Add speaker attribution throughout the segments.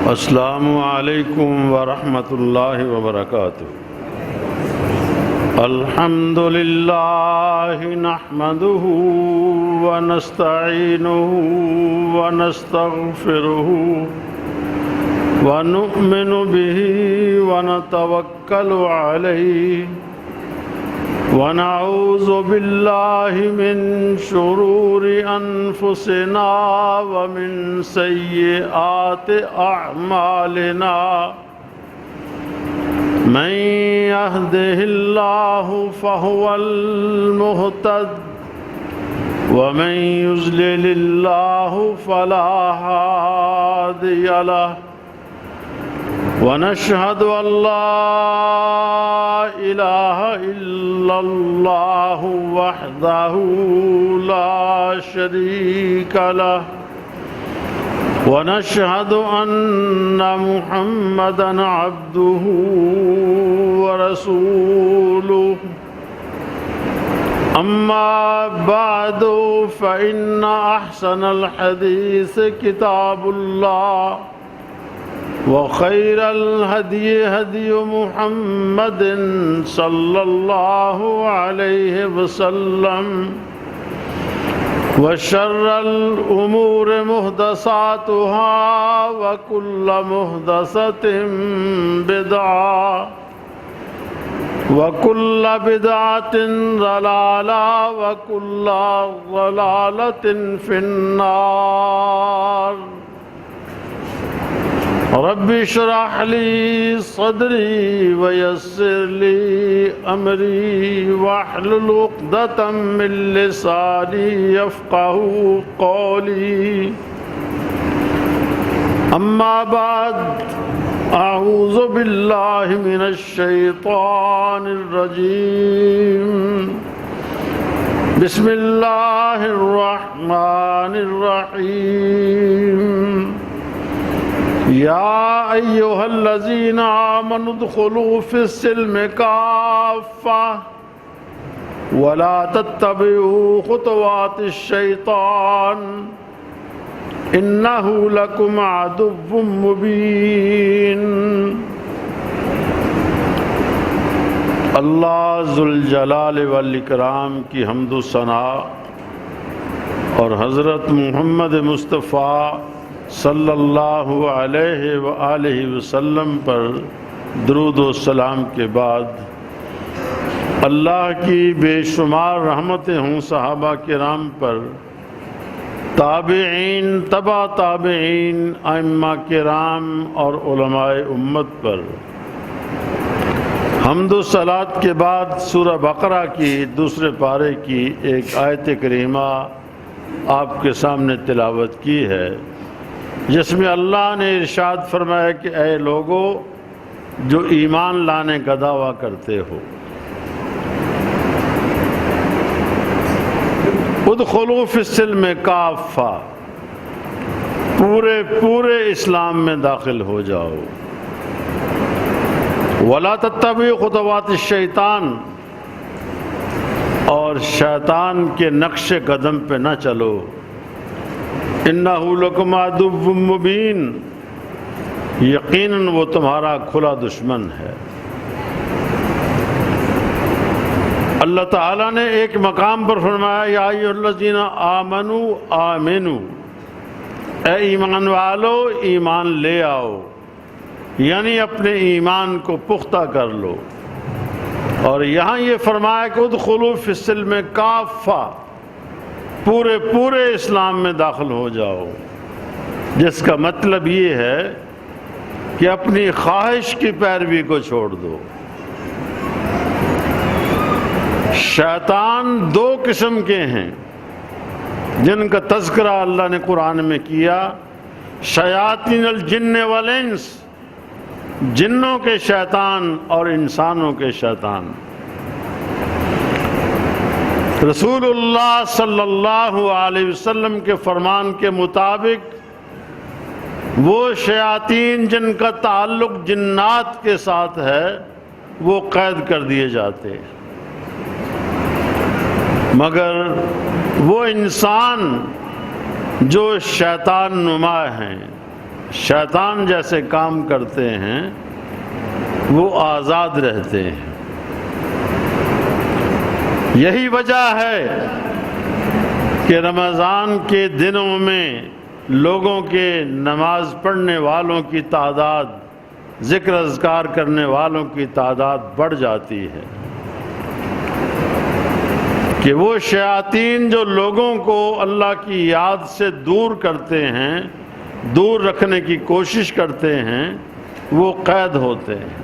Speaker 1: السلام علیکم ورحمۃ اللہ وبرکاتہ۔ الحمد للہ نحمدہ ونستعینہ ونستغفرہ ونؤمن بہ ونتوکل علیہ ونعوذ باللہ من شرور انفسنا ومن سیئات اعمالنا من یہدہ اللہ فہو المہتد ومن یضلل اللہ فلا ہادی لہ ونشهد أن لا إله إلا الله وحده لا شريك له ونشهد أن محمدًا عبده ورسوله أما بعد فإن أحسن الحديث كتاب الله وخير الهدي هدي محمد صلى الله عليه وسلم وشر الأمور محدثاتها وكل محدثة بدعة وكل بدعة ضلالة وكل ضلالة في النار۔ رب اشرح لي صدري ويسر لي أمري واحلل عقدة من لساني يفقهوا قولي أما بعد أعوذ بالله من الشيطان الرجيم بسم الله الرحمن الرحيم۔ یا ایہا الذین آمنوا ادخلوا فی السلم کافۃ ولا تتبعوا خطوات الشیطان انہ لکم عدو مبین۔ اللہ ذوالجلال والاکرام کی حمد و ثنا اور حضرت محمد مصطفیٰ صلی اللہ علیہ وآلہ وسلم پر درود و سلام کے بعد اللہ کی بے شمار رحمتیں ہوں صحابہ کرام پر، تابعین، تبع تابعین، ائمہ کرام اور علماء امت پر۔ حمد و صلوات کے بعد سورہ بقرہ کی دوسرے پارے کی ایک آیت کریمہ آپ کے سامنے تلاوت کی ہے، جس میں اللہ نے ارشاد فرمایا کہ اے لوگو جو ایمان لانے کا دعویٰ کرتے ہو، ادخلوا فی السلم کافہ، پورے اسلام میں داخل ہو جاؤ، ولا تتبعوا خطوات الشیطان، اور شیطان کے نقش قدم پہ نہ چلو، انہ لکم عدو مبین، یقیناً وہ تمہارا کھلا دشمن ہے۔ اللہ تعالیٰ نے ایک مقام پر فرمایا یا ایھا الذین آمنوا آمنوا، اے ایمان والو ایمان لے آؤ، یعنی اپنے ایمان کو پختہ کر لو۔ اور یہاں یہ فرمایا کہ ادخلوا فی السلم کافہ، پورے اسلام میں داخل ہو جاؤ، جس کا مطلب یہ ہے کہ اپنی خواہش کی پیروی کو چھوڑ دو۔ شیطان دو قسم کے ہیں جن کا تذکرہ اللہ نے قرآن میں کیا، شیاطین الجن والانس، جنوں کے شیطان اور انسانوں کے شیطان۔ رسول اللہ صلی اللہ علیہ وسلم کے فرمان کے مطابق وہ شیاطین جن کا تعلق جنات کے ساتھ ہے وہ قید کر دیے جاتے ہیں، مگر وہ انسان جو شیطان نما ہیں، شیطان جیسے کام کرتے ہیں وہ آزاد رہتے ہیں۔ یہی وجہ ہے کہ رمضان کے دنوں میں لوگوں کے نماز پڑھنے والوں کی تعداد، ذکر اذکار کرنے والوں کی تعداد بڑھ جاتی ہے، کہ وہ شیاطین جو لوگوں کو اللہ کی یاد سے دور کرتے ہیں، دور رکھنے کی کوشش کرتے ہیں، وہ قید ہوتے ہیں۔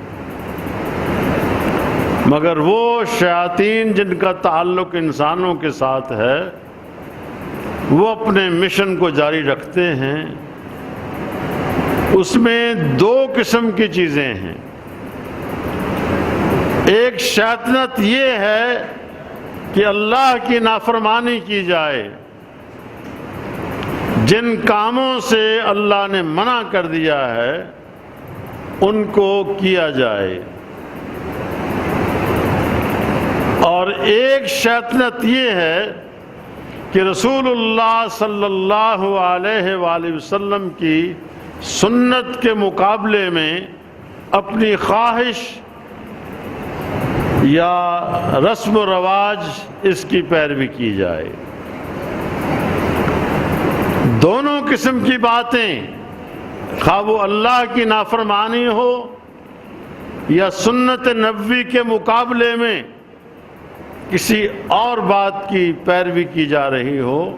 Speaker 1: مگر وہ شیاطین جن کا تعلق انسانوں کے ساتھ ہے، وہ اپنے مشن کو جاری رکھتے ہیں۔ اس میں دو قسم کی چیزیں ہیں۔ ایک شیطنت یہ ہے کہ اللہ کی نافرمانی کی جائے، جن کاموں سے اللہ نے منع کر دیا ہے ان کو کیا جائے، اور ایک شیطنت یہ ہے کہ رسول اللہ صلی اللہ علیہ وآلہ وسلم کی سنت کے مقابلے میں اپنی خواہش یا رسم و رواج اس کی پیروی کی جائے۔ دونوں قسم کی باتیں، خواہ وہ اللہ کی نافرمانی ہو یا سنت نبوی کے مقابلے میں کسی اور بات کی پیروی کی جا رہی ہو،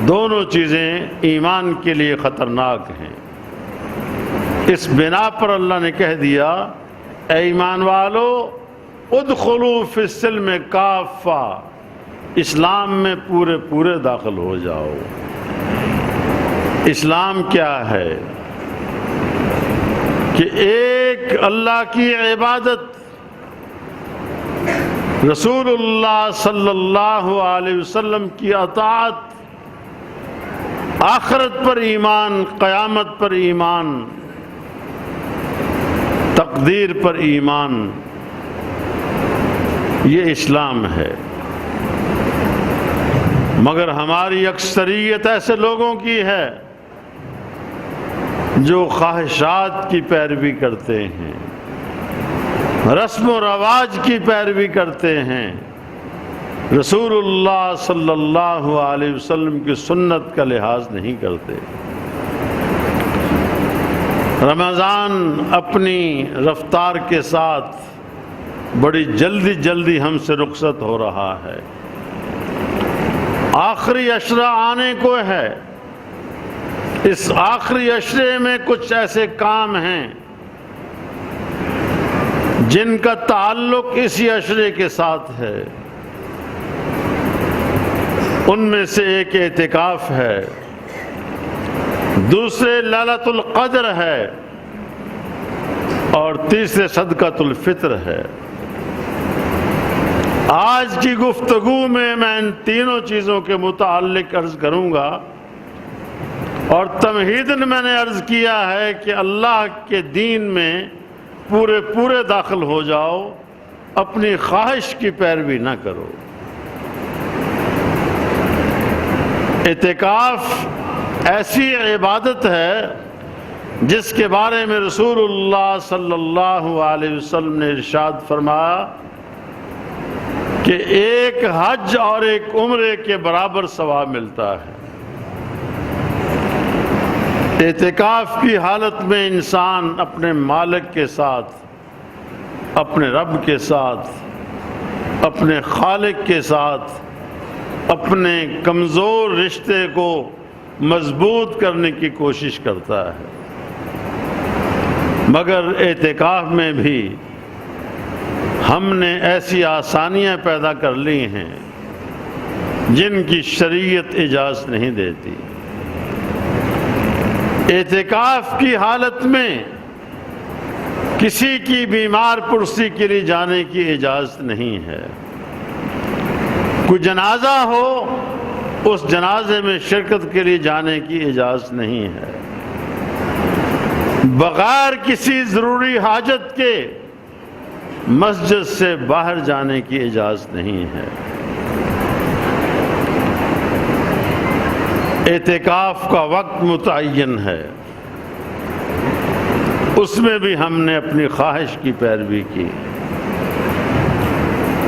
Speaker 1: دونوں چیزیں ایمان کے لیے خطرناک ہیں۔ اس بنا پر اللہ نے کہہ دیا، اے ایمان والو ادخلوا فی السلم کافہ، اسلام میں پورے پورے داخل ہو جاؤ۔ اسلام کیا ہے؟ کہ ایک اللہ کی عبادت، رسول اللہ صلی اللہ علیہ وسلم کی اطاعت، آخرت پر ایمان، قیامت پر ایمان، تقدیر پر ایمان، یہ اسلام ہے۔ مگر ہماری اکثریت ایسے لوگوں کی ہے جو خواہشات کی پیروی کرتے ہیں، رسم و رواج کی پیروی کرتے ہیں، رسول اللہ صلی اللہ علیہ وسلم کی سنت کا لحاظ نہیں کرتے۔ رمضان اپنی رفتار کے ساتھ بڑی جلدی جلدی ہم سے رخصت ہو رہا ہے۔ آخری عشرہ آنے کو ہے۔ اس آخری عشرے میں کچھ ایسے کام ہیں جن کا تعلق اسی عشرے کے ساتھ ہے۔ ان میں سے ایک اعتکاف ہے، دوسرے لیلۃ القدر ہے، اور تیسرے صدقۃ الفطر ہے۔ آج کی گفتگو میں ان تینوں چیزوں کے متعلق عرض کروں گا، اور تمہیداً میں نے عرض کیا ہے کہ اللہ کے دین میں پورے پورے داخل ہو جاؤ، اپنی خواہش کی پیروی نہ کرو۔ اعتکاف ایسی عبادت ہے جس کے بارے میں رسول اللہ صلی اللہ علیہ وسلم نے ارشاد فرمایا کہ ایک حج اور ایک عمرے کے برابر ثواب ملتا ہے۔ اعتکاف کی حالت میں انسان اپنے مالک کے ساتھ، اپنے رب کے ساتھ، اپنے خالق کے ساتھ اپنے کمزور رشتے کو مضبوط کرنے کی کوشش کرتا ہے۔ مگر اعتکاف میں بھی ہم نے ایسی آسانیاں پیدا کر لی ہیں جن کی شریعت اجازت نہیں دیتی۔ اعتکاف کی حالت میں کسی کی بیمار پرسی کے لیے جانے کی اجازت نہیں ہے۔ کوئی جنازہ ہو، اس جنازے میں شرکت کے لیے جانے کی اجازت نہیں ہے۔ بغیر کسی ضروری حاجت کے مسجد سے باہر جانے کی اجازت نہیں ہے۔ اعتکاف کا وقت متعین ہے۔ اس میں بھی ہم نے اپنی خواہش کی پیروی کی۔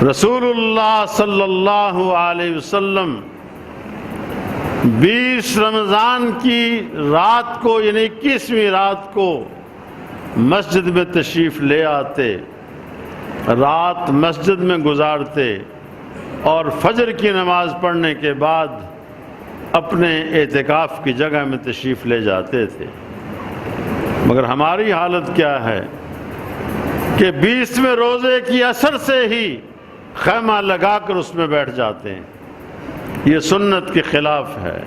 Speaker 1: رسول اللہ صلی اللہ علیہ وسلم 20 رمضان کی رات کو یعنی 21ویں رات کو مسجد میں تشریف لے آتے، رات مسجد میں گزارتے اور فجر کی نماز پڑھنے کے بعد اپنے اعتکاف کی جگہ میں تشریف لے جاتے تھے۔ مگر ہماری حالت کیا ہے کہ 20ویں روزے کی عصر سے ہی خیمہ لگا کر اس میں بیٹھ جاتے ہیں۔ یہ سنت کے خلاف ہے۔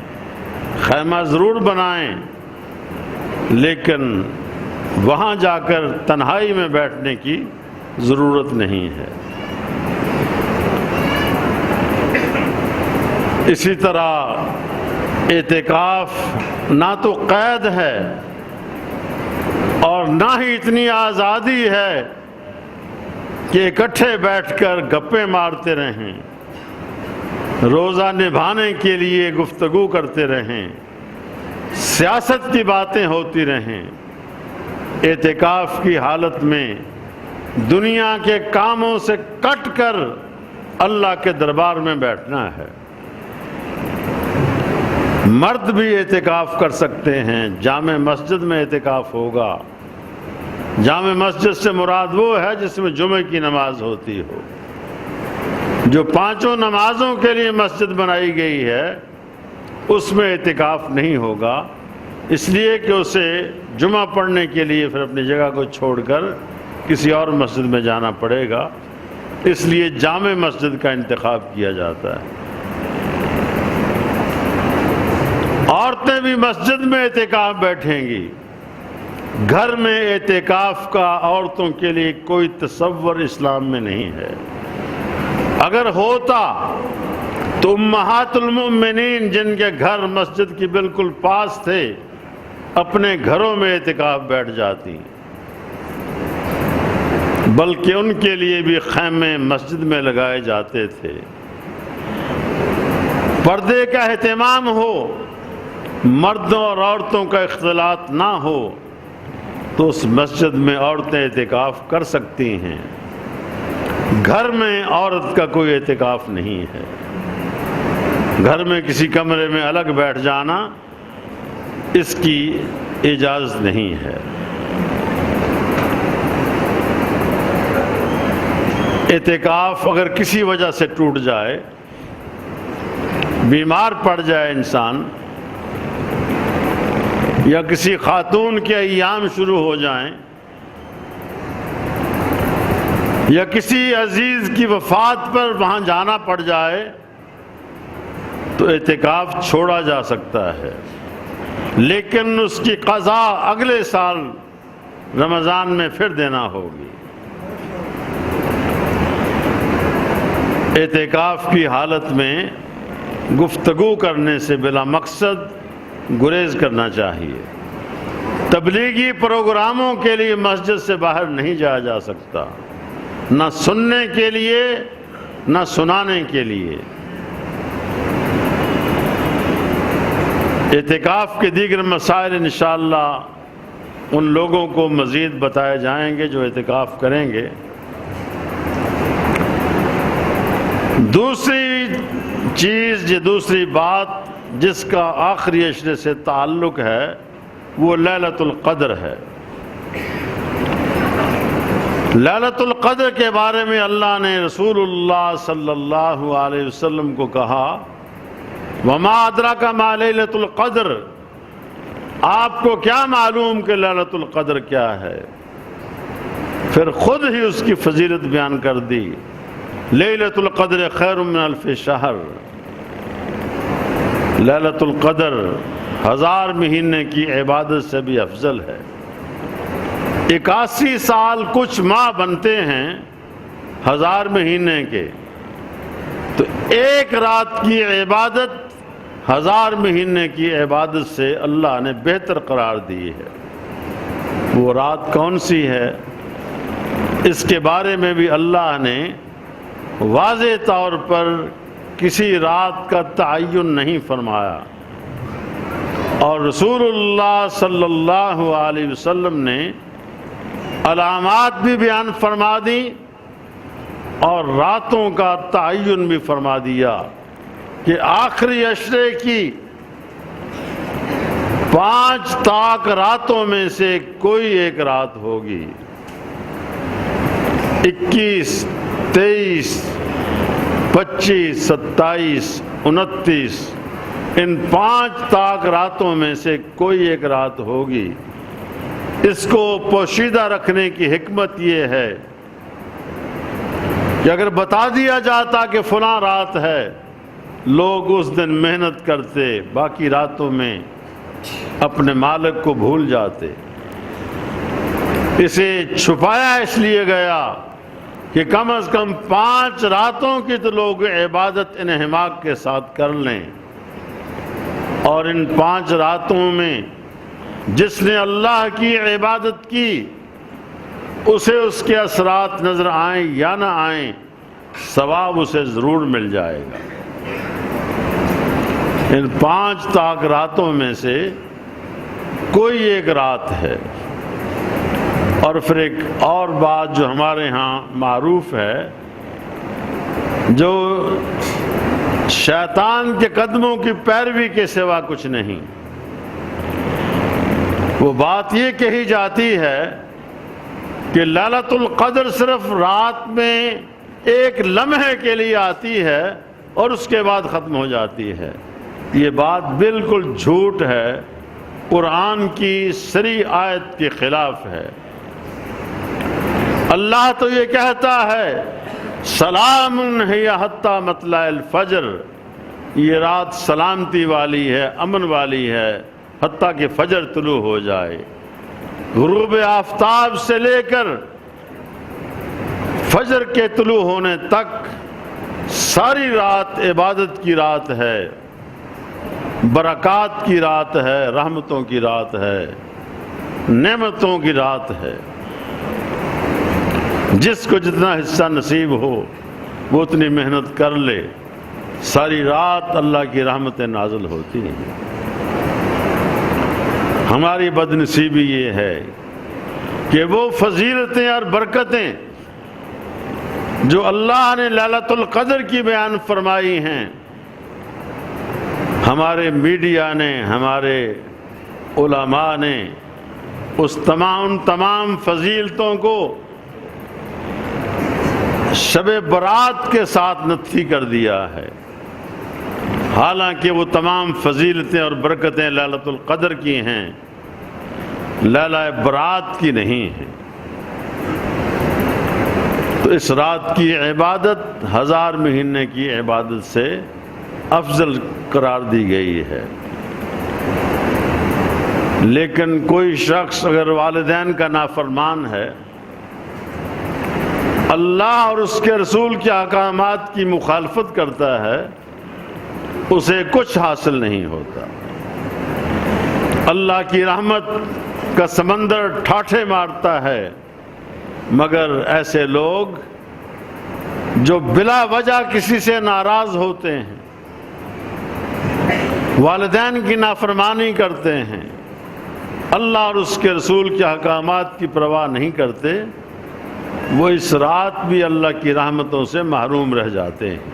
Speaker 1: خیمہ ضرور بنائیں لیکن وہاں جا کر تنہائی میں بیٹھنے کی ضرورت نہیں ہے۔ اسی طرح اعتکاف نہ تو قید ہے اور نہ ہی اتنی آزادی ہے کہ اکٹھے بیٹھ کر گپیں مارتے رہیں، روزہ نبھانے کے لیے گفتگو کرتے رہیں، سیاست کی باتیں ہوتی رہیں۔ اعتکاف کی حالت میں دنیا کے کاموں سے کٹ کر اللہ کے دربار میں بیٹھنا ہے۔ مرد بھی اعتکاف کر سکتے ہیں، جامع مسجد میں اعتکاف ہوگا۔ جامع مسجد سے مراد وہ ہے جس میں جمعہ کی نماز ہوتی ہو۔ جو 5 نمازوں کے لیے مسجد بنائی گئی ہے اس میں اعتکاف نہیں ہوگا، اس لیے کہ اسے جمعہ پڑھنے کے لیے پھر اپنی جگہ کو چھوڑ کر کسی اور مسجد میں جانا پڑے گا، اس لیے جامع مسجد کا انتخاب کیا جاتا ہے۔ عورتیں بھی مسجد میں اعتکاف بیٹھیں گی۔ گھر میں اعتکاف کا عورتوں کے لیے کوئی تصور اسلام میں نہیں ہے۔ اگر ہوتا تو امہات المؤمنین جن کے گھر مسجد کی بالکل پاس تھے اپنے گھروں میں اعتکاف بیٹھ جاتی، بلکہ ان کے لیے بھی خیمے مسجد میں لگائے جاتے تھے۔ پردے کا اہتمام ہو، مردوں اور عورتوں کا اختلاط نہ ہو تو اس مسجد میں عورتیں اعتکاف کر سکتی ہیں۔ گھر میں عورت کا کوئی اعتکاف نہیں ہے۔ گھر میں کسی کمرے میں الگ بیٹھ جانا اس کی اجازت نہیں ہے۔ اعتکاف اگر کسی وجہ سے ٹوٹ جائے، بیمار پڑ جائے انسان، یا کسی خاتون کے ایام شروع ہو جائیں، یا کسی عزیز کی وفات پر وہاں جانا پڑ جائے تو اعتکاف چھوڑا جا سکتا ہے، لیکن اس کی قضا اگلے سال رمضان میں پھر دینا ہوگی۔ اعتکاف کی حالت میں گفتگو کرنے سے بلا مقصد گریز کرنا چاہیے۔ تبلیغی پروگراموں کے لیے مسجد سے باہر نہیں جایا جا سکتا، نہ سننے کے لیے نہ سنانے کے لیے۔ اعتکاف کے دیگر مسائل انشاءاللہ ان لوگوں کو مزید بتائے جائیں گے جو اعتکاف کریں گے۔ دوسری چیز، یہ دوسری بات جس کا آخری عشرے سے تعلق ہے وہ لیلۃ القدر ہے۔ لیلۃ القدر کے بارے میں اللہ نے رسول اللہ صلی اللہ علیہ وسلم کو کہا، وما ادراک ما لیلۃ القدر، آپ کو کیا معلوم کہ لیلۃ القدر کیا ہے؟ پھر خود ہی اس کی فضیلت بیان کر دی، لیلۃ القدر خیر من الف شہر، لیلۃ القدر 1000 مہینے کی عبادت سے بھی افضل ہے۔ 81 سال کچھ ماہ بنتے ہیں 1000 مہینے کے، تو ایک رات کی عبادت 1000 مہینے کی عبادت سے اللہ نے بہتر قرار دی ہے۔ وہ رات کون سی ہے؟ اس کے بارے میں بھی اللہ نے واضح طور پر کسی رات کا تعین نہیں فرمایا، اور رسول اللہ صلی اللہ علیہ وسلم نے علامات بھی بیان فرما دی اور راتوں کا تعین بھی فرما دیا کہ آخری عشرے کی 5 طاق راتوں میں سے کوئی ایک رات ہوگی۔ 21، 23، 25، 27، 29، ان 5 طاق راتوں میں سے کوئی ایک رات ہوگی۔ اس کو پوشیدہ رکھنے کی حکمت یہ ہے کہ اگر بتا دیا جاتا کہ فلاں رات ہے، لوگ اس دن محنت کرتے، باقی راتوں میں اپنے مالک کو بھول جاتے۔ اسے چھپایا اس لیے گیا کہ کم از کم 5 راتوں کی تو لوگ عبادت انہماک کے ساتھ کر لیں، اور ان 5 راتوں میں جس نے اللہ کی عبادت کی اسے اس کے اثرات نظر آئیں یا نہ آئیں، ثواب اسے ضرور مل جائے گا۔ ان 5 طاق راتوں میں سے کوئی ایک رات ہے۔ اور پھر ایک اور بات جو ہمارے ہاں معروف ہے، جو شیطان کے قدموں کی پیروی کے سوا کچھ نہیں، وہ بات یہ کہی جاتی ہے کہ لیلۃ القدر صرف رات میں ایک لمحے کے لیے آتی ہے اور اس کے بعد ختم ہو جاتی ہے۔ یہ بات بالکل جھوٹ ہے، قرآن کی صریح آیت کے خلاف ہے۔ اللہ تو یہ کہتا ہے سلام ہی حتی مطلع الفجر، یہ رات سلامتی والی ہے، امن والی ہے، حتیٰ کہ فجر طلوع ہو جائے۔ غروب آفتاب سے لے کر فجر کے طلوع ہونے تک ساری رات عبادت کی رات ہے، برکات کی رات ہے، رحمتوں کی رات ہے، نعمتوں کی رات ہے۔ جس کو جتنا حصہ نصیب ہو وہ اتنی محنت کر لے، ساری رات اللہ کی رحمتیں نازل ہوتی ہیں۔ ہماری بد نصیبی یہ ہے کہ وہ فضیلتیں اور برکتیں جو اللہ نے لیلۃ القدر کی بیان فرمائی ہیں، ہمارے میڈیا نے، ہمارے علماء نے اس تمام فضیلتوں کو شب برات کے ساتھ نتھی کر دیا ہے، حالانکہ وہ تمام فضیلتیں اور برکتیں لیلۃ القدر کی ہیں، لیلہ برات کی نہیں ہیں۔ تو اس رات کی عبادت 1000 مہینے کی عبادت سے افضل قرار دی گئی ہے۔ لیکن کوئی شخص اگر والدین کا نافرمان ہے، اللہ اور اس کے رسول کے احکامات کی مخالفت کرتا ہے، اسے کچھ حاصل نہیں ہوتا۔ اللہ کی رحمت کا سمندر ٹھاٹھے مارتا ہے، مگر ایسے لوگ جو بلا وجہ کسی سے ناراض ہوتے ہیں، والدین کی نافرمانی کرتے ہیں، اللہ اور اس کے رسول کے احکامات کی پرواہ نہیں کرتے، وہ اس رات بھی اللہ کی رحمتوں سے محروم رہ جاتے ہیں۔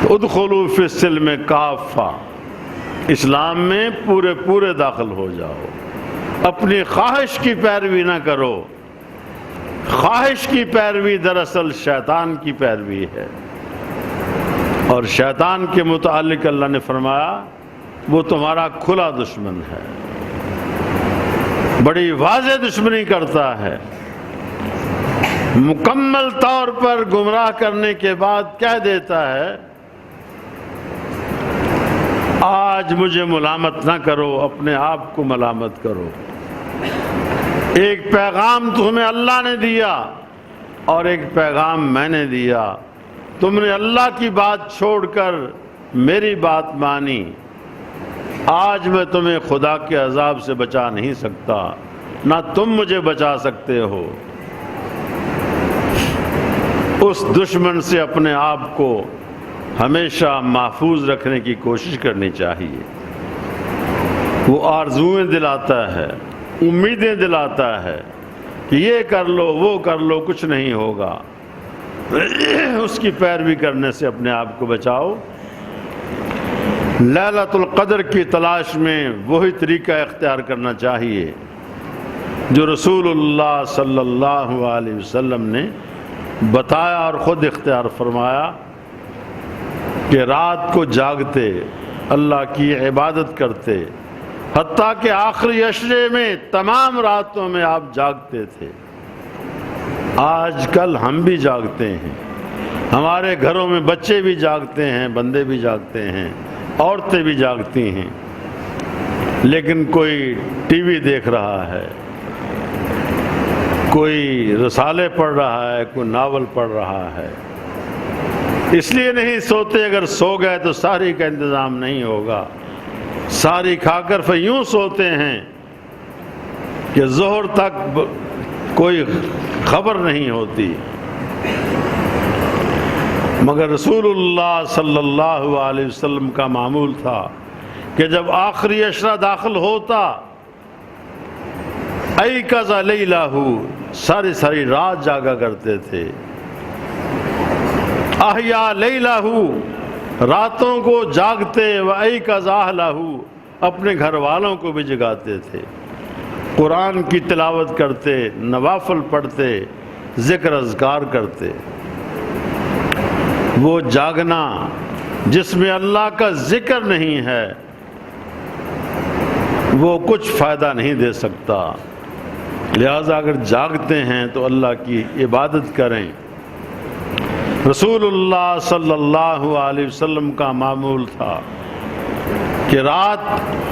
Speaker 1: ادخلوا فی السلم کافہ، اسلام میں پورے داخل ہو جاؤ، اپنی خواہش کی پیروی نہ کرو۔ خواہش کی پیروی دراصل شیطان کی پیروی ہے، اور شیطان کے متعلق اللہ نے فرمایا وہ تمہارا کھلا دشمن ہے، بڑی واضح دشمنی کرتا ہے۔ مکمل طور پر گمراہ کرنے کے بعد کہہ دیتا ہے آج مجھے ملامت نہ کرو، اپنے آپ کو ملامت کرو۔ ایک پیغام تمہیں اللہ نے دیا اور ایک پیغام میں نے دیا، تم نے اللہ کی بات چھوڑ کر میری بات مانی، آج میں تمہیں خدا کے عذاب سے بچا نہیں سکتا، نہ تم مجھے بچا سکتے ہو۔ اس دشمن سے اپنے آپ کو ہمیشہ محفوظ رکھنے کی کوشش کرنی چاہیے۔ وہ آرزوئیں دلاتا ہے، امیدیں دلاتا ہے کہ یہ کر لو وہ کر لو کچھ نہیں ہوگا، اس کی پیروی کرنے سے اپنے آپ کو بچاؤ۔ لیلۃ القدر کی تلاش میں وہی طریقہ اختیار کرنا چاہیے جو رسول اللہ صلی اللہ علیہ وسلم نے بتایا اور خود اختیار فرمایا کہ رات کو جاگتے اللہ کی عبادت کرتے، حتیٰ کہ آخری عشرے میں تمام راتوں میں آپ جاگتے تھے۔ آج کل ہم بھی جاگتے ہیں، ہمارے گھروں میں بچے بھی جاگتے ہیں، بندے بھی جاگتے ہیں، عورتیں بھی جاگتی ہیں، لیکن کوئی ٹی وی دیکھ رہا ہے، کوئی رسالے پڑھ رہا ہے، کوئی ناول پڑھ رہا ہے۔ اس لیے نہیں سوتے، اگر سو گئے تو ساری کا انتظام نہیں ہوگا، ساری کھا کر پھر یوں سوتے ہیں کہ ظہر تک کوئی خبر نہیں ہوتی۔ مگر رسول اللہ صلی اللہ علیہ وسلم کا معمول تھا کہ جب آخری عشرہ داخل ہوتا ایقظ لیلہ، ساری رات جاگا کرتے تھے، احیا لیلہ، راتوں کو جاگتے، و ایقظ اہلہ، اپنے گھر والوں کو بھی جگاتے تھے، قرآن کی تلاوت کرتے، نوافل پڑھتے، ذکر اذکار کرتے۔ وہ جاگنا جس میں اللہ کا ذکر نہیں ہے وہ کچھ فائدہ نہیں دے سکتا، لہذا اگر جاگتے ہیں تو اللہ کی عبادت کریں۔ رسول اللہ صلی اللہ علیہ وسلم کا معمول تھا کہ رات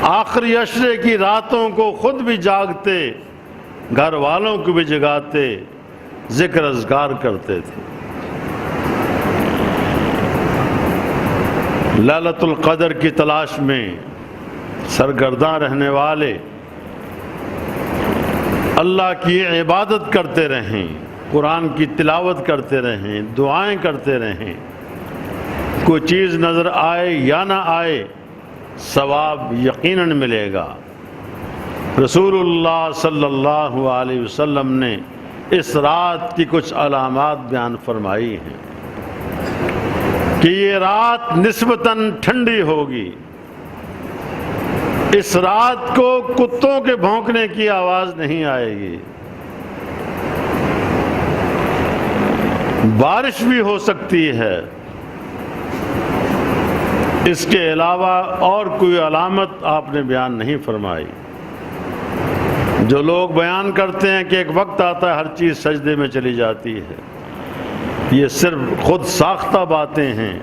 Speaker 1: آخری عشرے کی راتوں کو خود بھی جاگتے، گھر والوں کو بھی جگاتے، ذکر اذکار کرتے تھے۔ لیلۃ القدر کی تلاش میں سرگرداں رہنے والے اللہ کی عبادت کرتے رہیں، قرآن کی تلاوت کرتے رہیں، دعائیں کرتے رہیں، کوئی چیز نظر آئے یا نہ آئے ثواب یقیناً ملے گا۔ رسول اللہ صلی اللہ علیہ وسلم نے اس رات کی کچھ علامات بیان فرمائی ہیں کہ یہ رات نسبتاً ٹھنڈی ہوگی، اس رات کو کتوں کے بھونکنے کی آواز نہیں آئے گی، بارش بھی ہو سکتی ہے۔ اس کے علاوہ اور کوئی علامت آپ نے بیان نہیں فرمائی۔ جو لوگ بیان کرتے ہیں کہ ایک وقت آتا ہے ہر چیز سجدے میں چلی جاتی ہے، یہ صرف خود ساختہ باتیں ہیں،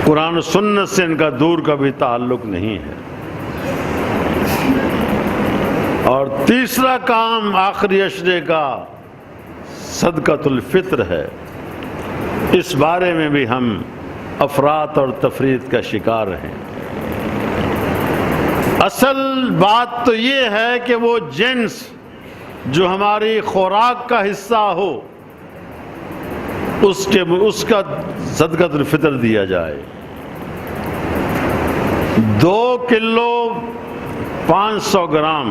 Speaker 1: قرآن و سنت سے ان کا دور کا بھی تعلق نہیں ہے۔ اور تیسرا کام آخری عشرے کا صدقۃ الفطر ہے، اس بارے میں بھی ہم افراط اور تفریط کا شکار ہیں۔ اصل بات تو یہ ہے کہ وہ جنس جو ہماری خوراک کا حصہ ہو اس کا صدقۃ الفطر دیا جائے۔ 2 کلو 500 گرام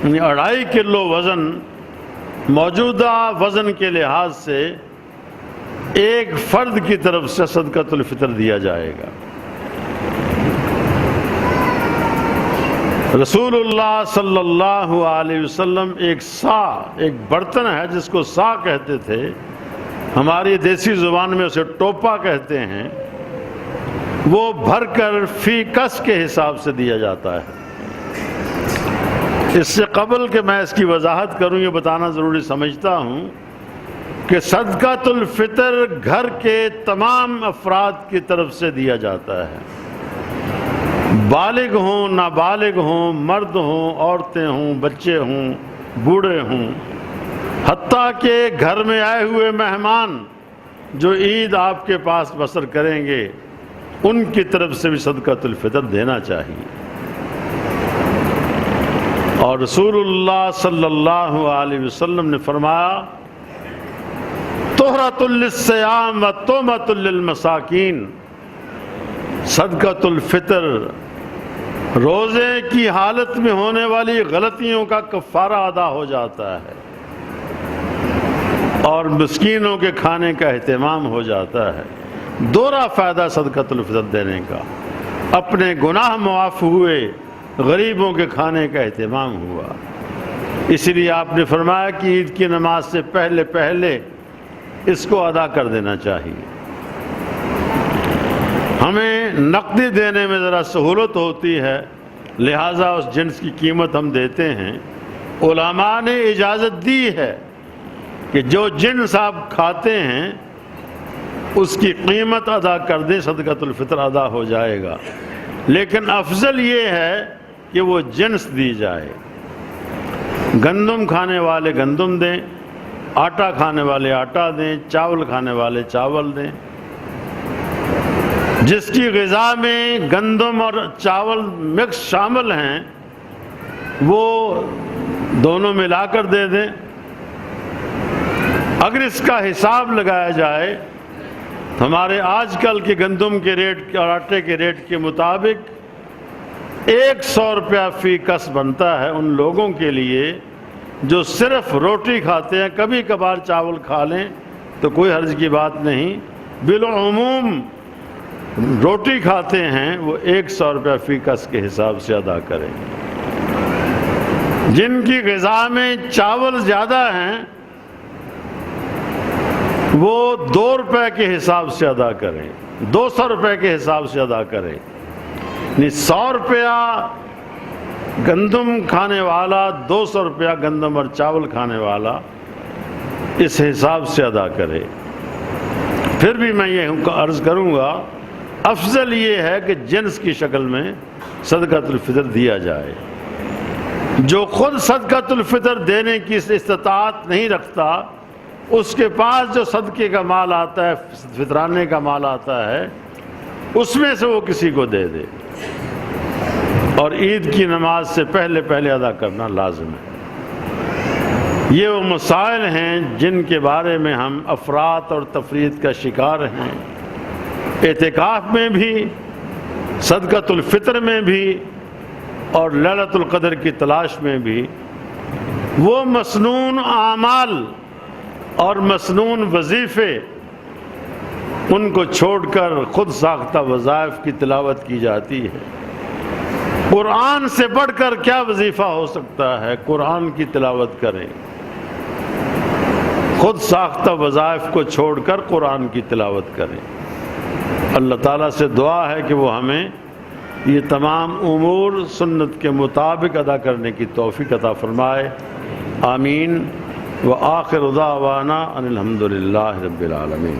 Speaker 1: یعنی 2.5 کلو وزن موجودہ وزن کے لحاظ سے ایک فرد کی طرف سے صدقۃ الفطر دیا جائے گا۔ رسول اللہ صلی اللہ علیہ وسلم ایک برتن ہے جس کو سا کہتے تھے، ہماری دیسی زبان میں اسے ٹوپا کہتے ہیں، وہ بھر کر فی کس کے حساب سے دیا جاتا ہے۔ اس سے قبل کہ میں اس کی وضاحت کروں، یہ بتانا ضروری سمجھتا ہوں کہ صدقۃ الفطر گھر کے تمام افراد کی طرف سے دیا جاتا ہے، بالغ ہوں نابالغ ہوں، مرد ہوں عورتیں ہوں، بچے ہوں بوڑھے ہوں، حتیٰ کہ گھر میں آئے ہوئے مہمان جو عید آپ کے پاس بسر کریں گے ان کی طرف سے بھی صدقۃ الفطر دینا چاہیے۔ اور رسول اللہ صلی اللہ علیہ وسلم نے فرمایا طہرۃ للصیام و طعمۃ للمساکین، صدقۃ الفطر روزے کی حالت میں ہونے والی غلطیوں کا کفارہ ادا ہو جاتا ہے اور مسکینوں کے کھانے کا اہتمام ہو جاتا ہے۔ دوہرا فائدہ صدقۃ الفطر دینے کا، اپنے گناہ معاف ہوئے، غریبوں کے کھانے کا اہتمام ہوا۔ اس لیے آپ نے فرمایا کہ عید کی نماز سے پہلے پہلے اس کو ادا کر دینا چاہیے۔ ہمیں نقدی دینے میں ذرا سہولت ہوتی ہے، لہٰذا اس جنس کی قیمت ہم دیتے ہیں۔ علماء نے اجازت دی ہے کہ جو جنس آپ کھاتے ہیں اس کی قیمت ادا کر دیں، صدقۃ الفطر ادا ہو جائے گا، لیکن افضل یہ ہے کہ وہ جنس دی جائے۔ گندم کھانے والے گندم دیں، آٹا کھانے والے آٹا دیں، چاول کھانے والے چاول دیں۔ جس کی غذا میں گندم اور چاول مکس شامل ہیں وہ دونوں ملا کر دے دیں۔ اگر اس کا حساب لگایا جائے ہمارے آج کل کے گندم کے ریٹ اور آٹے کے ریٹ کے مطابق 100 روپیہ فی کس بنتا ہے ان لوگوں کے لیے جو صرف روٹی کھاتے ہیں، کبھی کبھار چاول کھا لیں تو کوئی حرج کی بات نہیں، بالعموم روٹی کھاتے ہیں وہ 100 روپیہ فی کس کے حساب سے ادا کریں۔ جن کی غذا میں چاول زیادہ ہیں وہ 2 روپے کے حساب سے ادا کریں، 200 روپے کے حساب سے ادا کریں، یعنی 100 روپیہ گندم کھانے والا، 200 روپیہ گندم اور چاول کھانے والا، اس حساب سے ادا کرے۔ پھر بھی میں یہ عرض کروں گا افضل یہ ہے کہ جنس کی شکل میں صدقۃ الفطر دیا جائے۔ جو خود صدقۃ الفطر دینے کی استطاعت نہیں رکھتا اس کے پاس جو صدقے کا مال آتا ہے، فطرانے کا مال آتا ہے، اس میں سے وہ کسی کو دے دے، اور عید کی نماز سے پہلے پہلے ادا کرنا لازم ہے۔ یہ وہ مسائل ہیں جن کے بارے میں ہم افراط اور تفریط کا شکار ہیں، اعتکاف میں بھی، صدقۃ الفطر میں بھی، اور لیلۃ القدر کی تلاش میں بھی۔ وہ مسنون اعمال اور مسنون وظیفے ان کو چھوڑ کر خود ساختہ وظائف کی تلاوت کی جاتی ہے۔ قرآن سے بڑھ کر کیا وظیفہ ہو سکتا ہے؟ قرآن کی تلاوت کریں، خود ساختہ وظائف کو چھوڑ کر قرآن کی تلاوت کریں۔ اللہ تعالیٰ سے دعا ہے کہ وہ ہمیں یہ تمام امور سنت کے مطابق ادا کرنے کی توفیق عطا فرمائے، آمین۔ وآخر دعوانا ان الحمد للہ رب العالمین۔